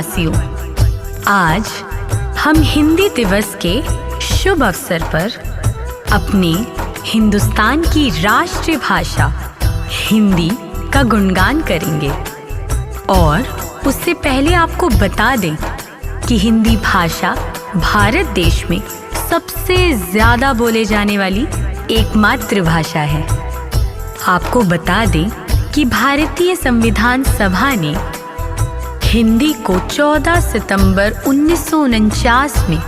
वासियों, आज हम हिंदी दिवस के शुभ अवसर पर अपने हिंदुस्तान की राष्ट्रीय भाषा हिंदी का गुणगान करेंगे। और उससे पहले आपको बता दें कि हिंदी भाषा भारत देश में सबसे ज़्यादा बोले जाने वाली एकमात्र भाषा है। आपको बता दें कि भारतीय संविधान सभा ने हिंदी को 14 सितंबर 1949 में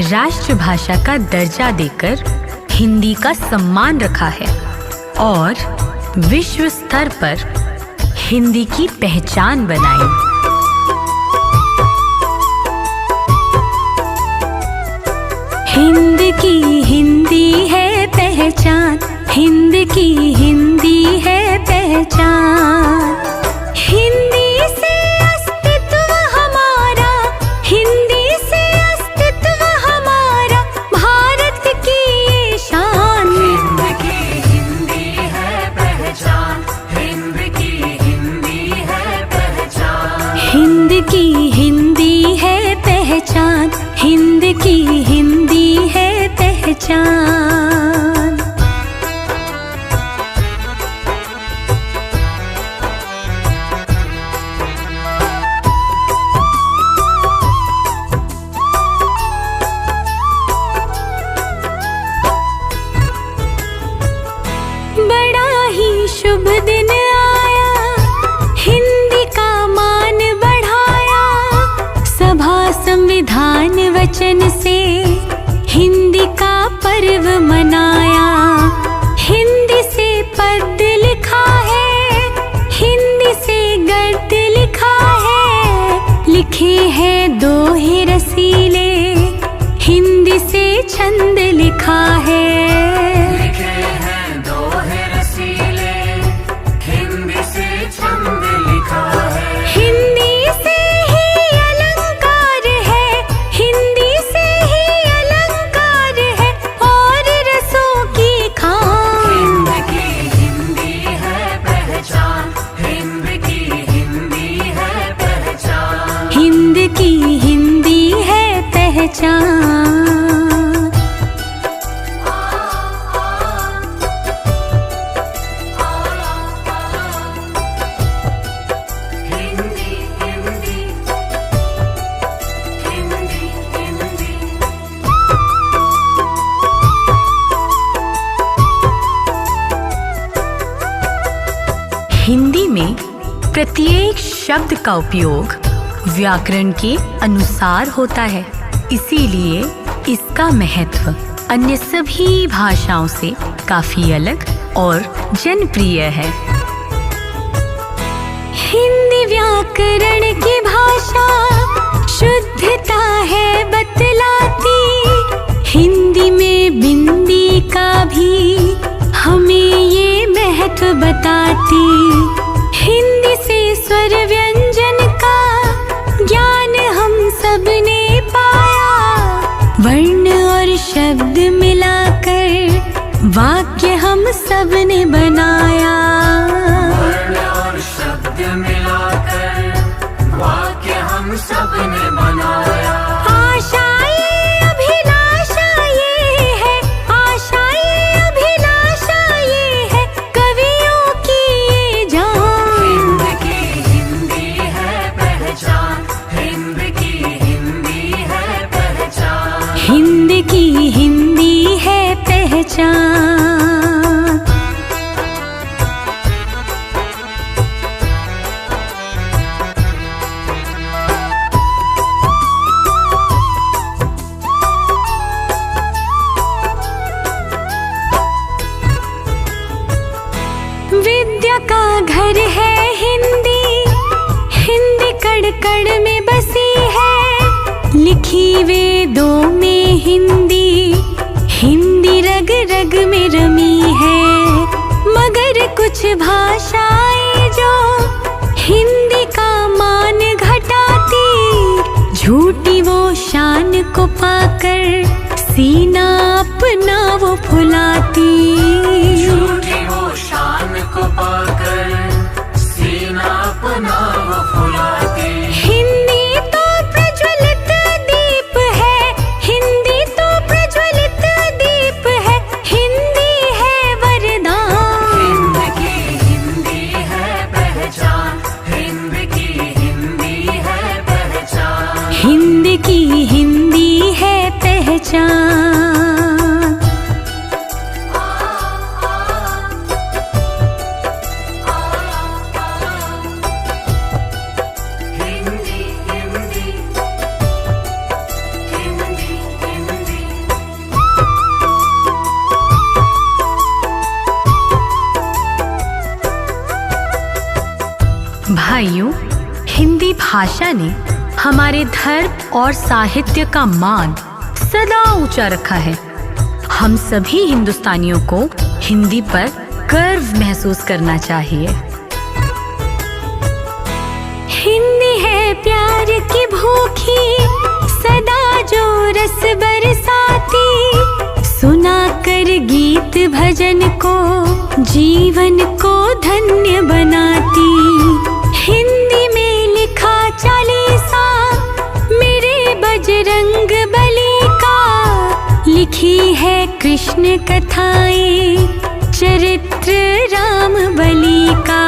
राष्ट्रभाषा का दर्जा देकर हिंदी का सम्मान रखा है और विश्व स्तर पर हिंदी की पहचान बनाई। हिंद की हिंदी है पहचान, हिंद की हिंदी है पहचान। हिंदी से अस्तित्व हमारा, हिंदी से अस्तित्व हमारा, भारत की ये शान। हिंद की हिंदी है पहचान, हिंद की हिंदी है पहचान। हिंद की हिंदी है पहचान, हिंद की हिंदी है पहचान। बड़ा ही शुभ दिन आया, हिंदी का मान बढ़ाया। सभा संविधान वचन से हिंदी का पर्व मनाया। हिंदी से पद्य लिखा है, हिंदी से गद्य लिखा है। लिखे हैं दोहे रसीले, हिंदी से छंद लिखा है। लिखे हैं दोहे रसीले, हिंदी से छंद लिखा है। हिंदी से ही अलंकार है, हिंदी से ही अलंकार है और रसों की खान। हिंद की हिंदी है पहचान, हिंद की हिंदी है पहचान। हिंद की हिंदी है पहचान। हिंदी हिंदी हिंदी हिंदी। हिंदी में प्रत्येक शब्द का उपयोग व्याकरण के अनुसार होता है, इसीलिए इसका महत्व अन्य सभी भाषाओं से काफी अलग और जनप्रिय है। हिंदी व्याकरण की भाषा शुद्धता है बतलाती। हिंदी में बिंदी का भी हमें ये महत्व बताती। हिंदी से स्वर व्यंजन का ज्ञान हम सब ने पाया। वर्ण और शब्द मिलाकर वाक्य हम सब ने बनाया। वर्ण और शब्द मिलाकर वाक्य हम सब ने बनाया। आशा ये अभिलाषा ये है, आशा ये अभिलाषा ये है, कवियों की ये जान। हिंद की हिंदी है पहचान, हिंद की हिंदी है पहचान। हिंद की हिंदी है पहचान। विद्या का घर है हिंदी, हिंदी कड़ कड़ में बसी है। लिखी वेदों में हिंदी, हिंदी रग रग में रमी है। मगर कुछ भाषाएं जो हिंदी का मान घटाती, झूठी वो शान को पाकर सीना अपना वो फुलाती। झूठी वो शान को पाकर सीना अपना वो फुलाती। हिंदी तो पहचान। हिंदी हिंदी हिंदी हिंदी। भाइयों, हिंदी भाषा ने हमारे धर्म और साहित्य का मान सदा ऊंचा रखा है। हम सभी हिंदुस्तानियों को हिंदी पर गर्व महसूस करना चाहिए। हिंदी है प्यार की भूखी, सदा जो रस बरसाती, सुना कर गीत भजन को, जीवन को धन्य बनाती। हिंदी में लिखा चालीसा मेरे बजरंग बली का, लिखी है कृष्ण कथाएं चरित्र राम बली का।